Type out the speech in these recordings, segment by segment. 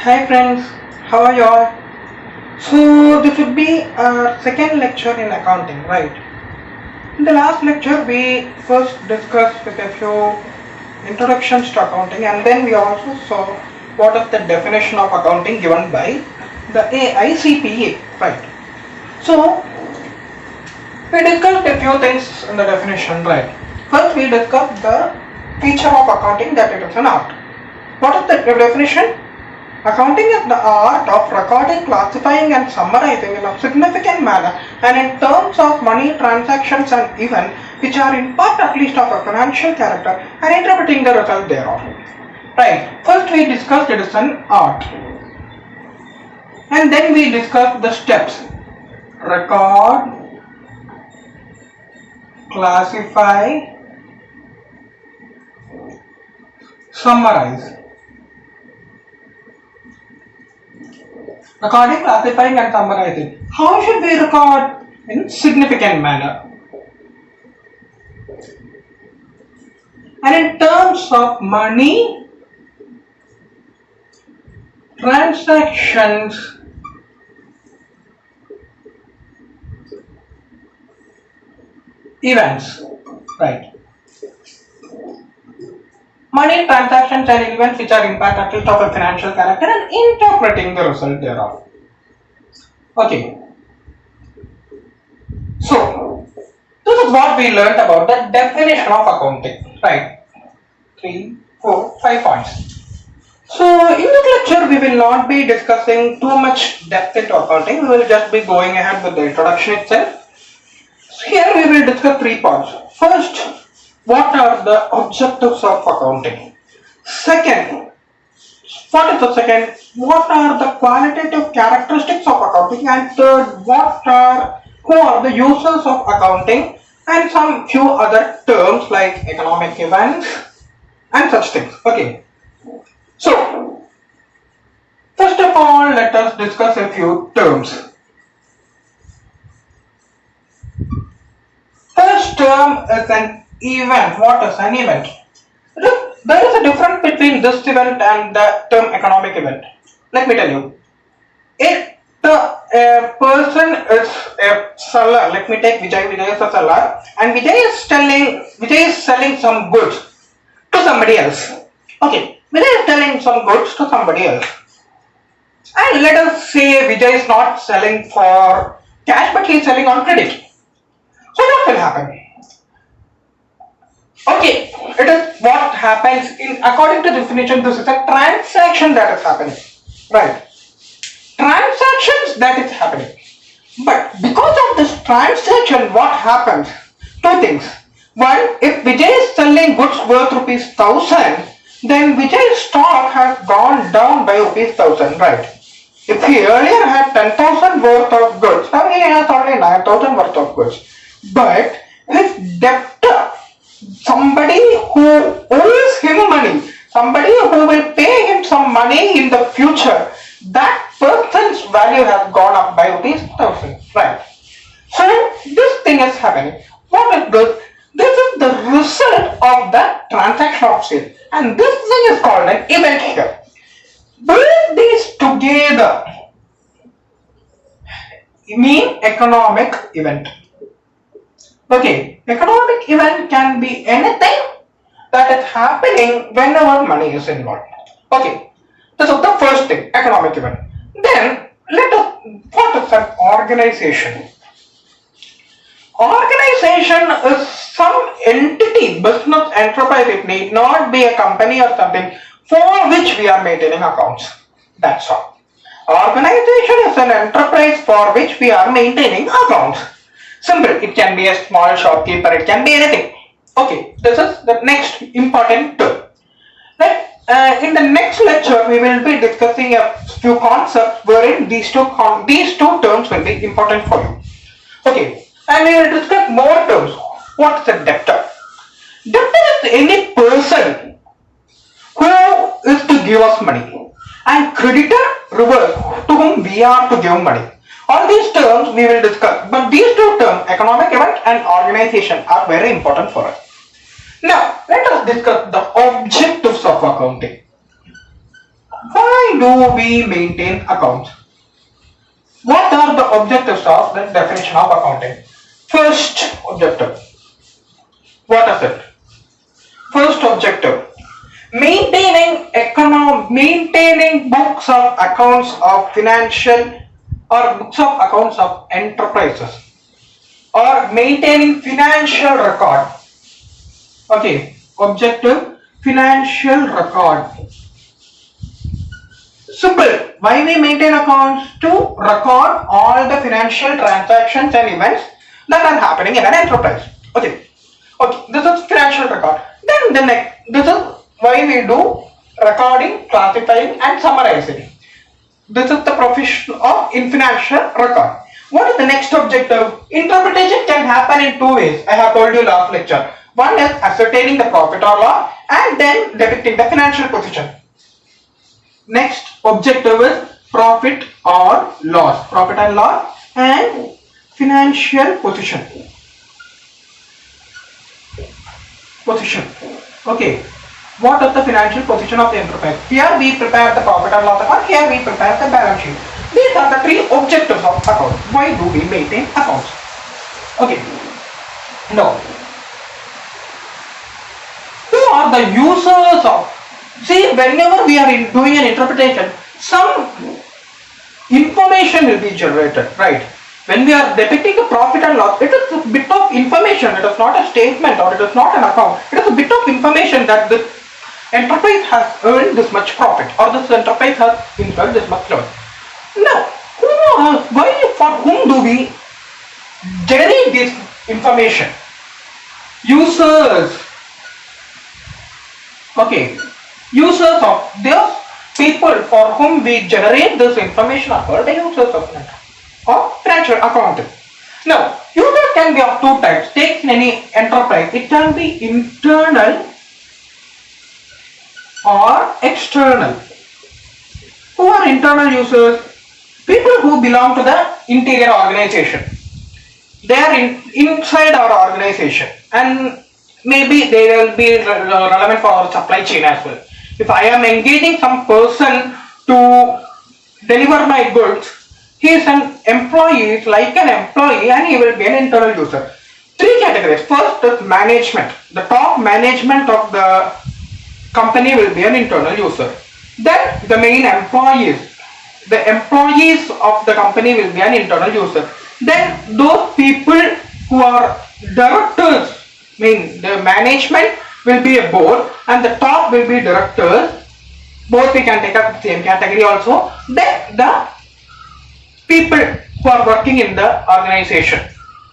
Hi friends, how are you all? So this would be our second lecture in accounting, right? In the last lecture we first discussed with a few introductions to accounting, and then we also saw what is the definition of accounting given by the AICPA, right? So we discussed a few things in the definition, right? First we discussed the feature of accounting, that it is an art. What is the definition? Accounting is the art of recording, classifying and summarizing in a significant manner and in terms of money, transactions and events which are in part at least of a financial character and interpreting the result thereof. Right, first we discussed it is an art and then we discussed the steps. Record, classify, summarize. Recording, classifying and summarizing. How should we record? In significant manner. And in terms of money, transactions, events, right? Money, transactions and events which are impact at least of a financial character and interpreting the result thereof. Okay. So, this is what we learned about the definition of accounting, right? 3, 4, 5 points. So, in this lecture we will not be discussing too much depth into accounting, we will just be going ahead with the introduction itself. So here we will discuss 3 points. First, what are the objectives of accounting? Second, what is the second? What are the qualitative characteristics of accounting? And third, who are the users of accounting? And some few other terms like economic events and such things. Okay. So, first of all, let us discuss a few terms. First term is an event. What is an event? There is a difference between this event and the term economic event. Let me tell you. If a person is a seller, let me take Vijay. Vijay is a seller, and Vijay is selling some goods to somebody else. Okay, Vijay is selling some goods to somebody else, and let us say Vijay is not selling for cash, but he is selling on credit. So what will happen? Okay, it is what happens in according to definition. This is a transaction that is happening, right? Transactions that is happening. But because of this transaction, what happens? Two things. One, if Vijay is selling goods worth ₹1,000, then Vijay's stock has gone down by ₹1,000, right? If he earlier had 10,000 worth of goods, now he has only 9,000 worth of goods. But his debtor, somebody who owes him money, somebody who will pay him some money in the future, that person's value has gone up by ₹1,000, right? So this thing is happening. What is this? This is the result of the transaction of sale, and this thing is called an event here. Bring these together mean economic event. Okay, economic event can be anything that is happening whenever money is involved. Okay, this is the first thing, economic event. Then what is an organization? Organization is some entity, business, enterprise. It need not be a company or something for which we are maintaining accounts. That's all. Organization is an enterprise for which we are maintaining accounts. Simple. It can be a small shopkeeper. It can be anything. Okay. This is the next important term. Right. In the next lecture, we will be discussing a few concepts wherein these two terms will be important for you. Okay. And we will discuss more terms. What is a debtor? Debtor is any person who is to give us money, and creditor, reverse, to whom we are to give money. All these terms we will discuss, but these two terms, economic event and organization, are very important for us. Now, let us discuss the objectives of accounting. why do we maintain accounts? What are the objectives of the definition of accounting? First objective. What is it? First objective. Maintaining books of accounts of financial or books of accounts of enterprises, or maintaining financial record. Okay, objective, financial record. Simple. Why we maintain accounts? To record all the financial transactions and events that are happening in an enterprise. Okay, this is financial record. Then the next, this is why we do recording, classifying and summarizing. This is the profession of in financial record. What is the next objective? Interpretation can happen in two ways. I have told you last lecture. One is ascertaining the profit or loss, and then depicting the financial position. Next objective is profit or loss. Profit and loss and financial position. Okay. What is the financial position of the enterprise? Here we prepare the profit and loss account. Here we prepare the balance sheet. These are the three objectives of account. Why do we maintain accounts? Okay. Now, who are the users of? See, whenever we are doing an interpretation, some information will be generated, right? When we are depicting the profit and loss, it is a bit of information. It is not a statement or it is not an account. It is a bit of information that this enterprise has earned this much profit or this enterprise has incurred this much loss. Now, for whom do we generate this information? Users. Okay. Users of those people for whom we generate this information are called the users of financial accounting. Now, users can be of two types. Take any enterprise. It can be internal or external. Who are internal users? People who belong to the interior organization. They are inside our organization, and maybe they will be relevant for our supply chain as well. If I am engaging some person to deliver my goods, he is an employee, like an employee, and he will be an internal user. Three categories. First is management. The top management of the company will be an internal user. Then the main employees. The employees of the company will be an internal user. Then those people who are directors, the management will be a board and the top will be directors. Both we can take up the same category also. Then the people who are working in the organization.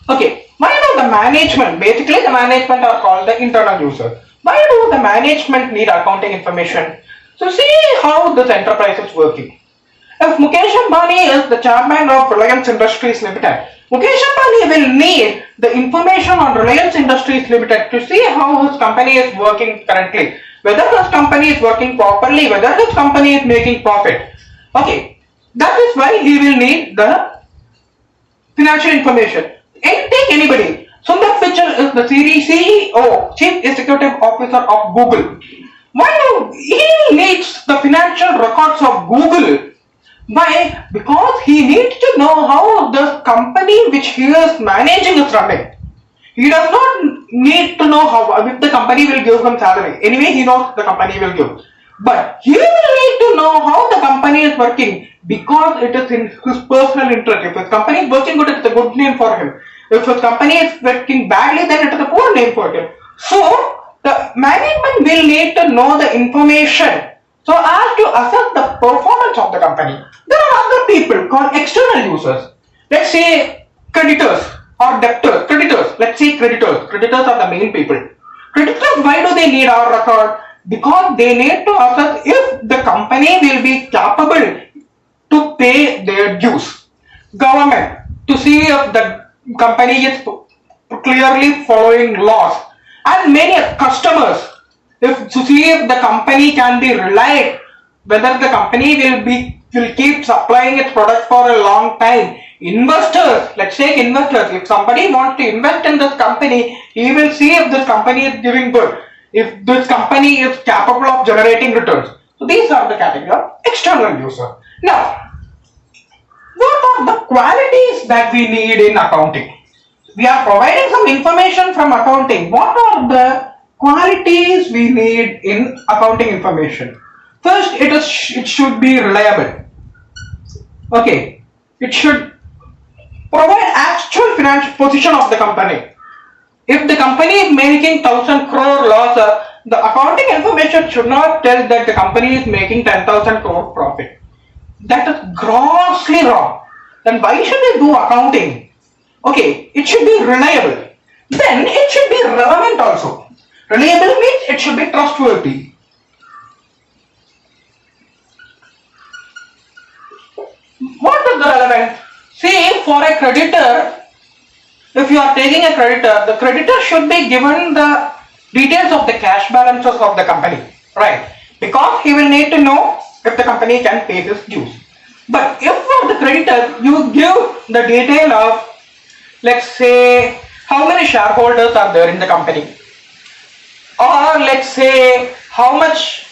Okay, why do the management, basically the management are called the internal user. Why do the management need accounting information? So see how this enterprise is working. If Mukesh Ambani is the chairman of Reliance Industries Limited, Mukesh Ambani will need the information on Reliance Industries Limited to see how his company is working currently, whether his company is working properly, whether his company is making profit. Okay, that is why he will need the financial information. Take anybody. Sundar Pichai is the CEO, Chief Executive Officer of Google. Why do he needs the financial records of Google? Why? Because he needs to know how the company which he is managing is running. He does not need to know how if the company will give him salary. Anyway, he knows the company will give. But he will need to know how the company is working because it is in his personal interest. If his company is working good, it is a good name for him. If his company is working badly, then it is a poor name for him. So, the management will need to know the information so as to assess the performance of the company. There are other people called external users. Let's say creditors or debtors. Creditors. Let's say creditors. Creditors are the main people. Creditors, why do they need our record? Because they need to assess if the company will be capable to pay their dues. Government, to see if the company is clearly following laws. And many customers, to see if the company can be relied, whether the company will keep supplying its product for a long time. Investors, let's take investors. If somebody wants to invest in this company, he will see if this company is giving good, if this company is capable of generating returns. So these are the category of external user. Now, what are the qualities that we need in accounting? We are providing some information from accounting. What are the qualities we need in accounting information? First, it should be reliable. Okay, it should provide actual financial position of the company. If the company is making 1,000 crore loss, the accounting information should not tell that the company is making 10,000 crore profit. That is grossly wrong. Then why should we do accounting? Okay, it should be reliable. Then it should be relevant also. Reliable means it should be trustworthy. What is the relevant? See, for a creditor, if you are taking a creditor, the creditor should be given the details of the cash balances of the company, right? Because he will need to know if the company can pay his dues. But if for the creditor you give the detail of, let's say, how many shareholders are there in the company, or let's say how much,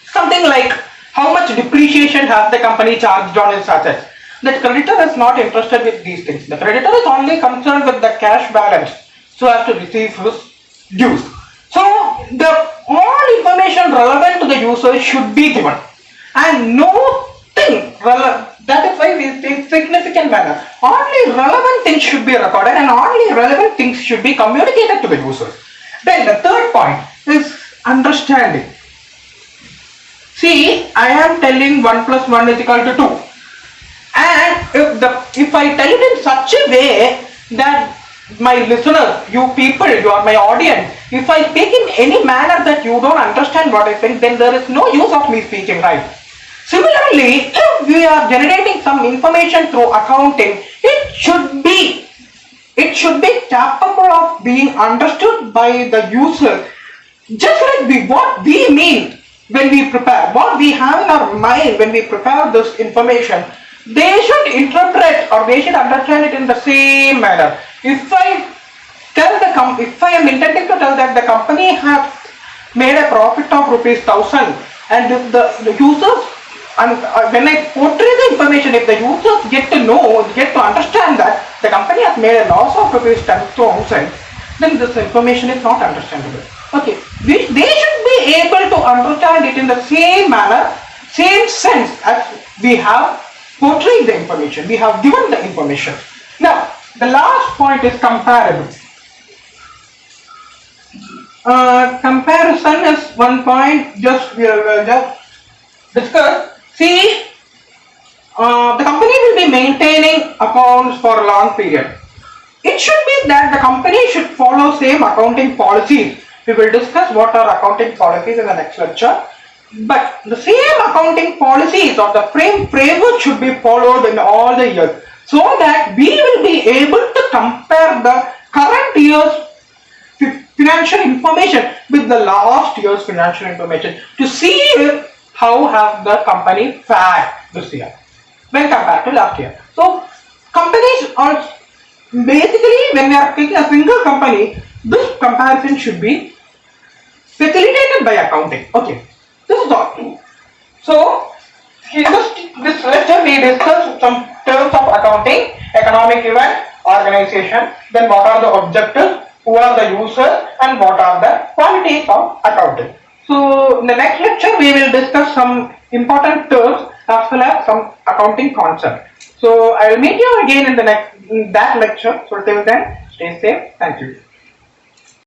something like how much depreciation has the company charged on its assets. The creditor is not interested with these things. The creditor is only concerned with the cash balance so as to receive his dues. So the all information relevant to the user should be given, and nothing relevant. That is why we think significant manner. Only relevant things should be recorded, and only relevant things should be communicated to the users. Then the third point is understanding. See, I am telling 1 plus 1 is equal to 2. And if I tell it in such a way that my listeners, you people, you are my audience, if I speak in any manner that you don't understand what I think, then there is no use of me speaking, right? Similarly, if we are generating some information through accounting, it should be capable of being understood by the user, just like what we mean when we prepare, what we have in our mind when we prepare this information. They should interpret or they should understand it in the same manner. If I am intending to tell that the company has made a profit of ₹1,000, and if the users, and when I portray the information, if the users get to understand that the company has made a loss of ₹10,000, then this information is not understandable. Okay, they should be able to understand it in the same manner, same sense as we have portrayed the information, we have given the information. Now, the last point is comparable. Comparison is one point we will just discuss. See, the company will be maintaining accounts for a long period. It should be that the company should follow same accounting policies. We will discuss what are accounting policies in the next lecture. But the same accounting policies or the framework should be followed in all the years, so that we will be able to compare the current year's financial information with the last year's financial information to see how has the company fared this year when compared to last year. So companies are basically, when we are taking a single company, this comparison should be facilitated by accounting. Okay. This is all. So, in this lecture we discussed some terms of accounting, economic event, organization, then what are the objectives, who are the users, and what are the qualities of accounting. So, in the next lecture we will discuss some important terms as well as some accounting concepts. So, I will meet you again in that lecture. So, till then, stay safe. Thank you.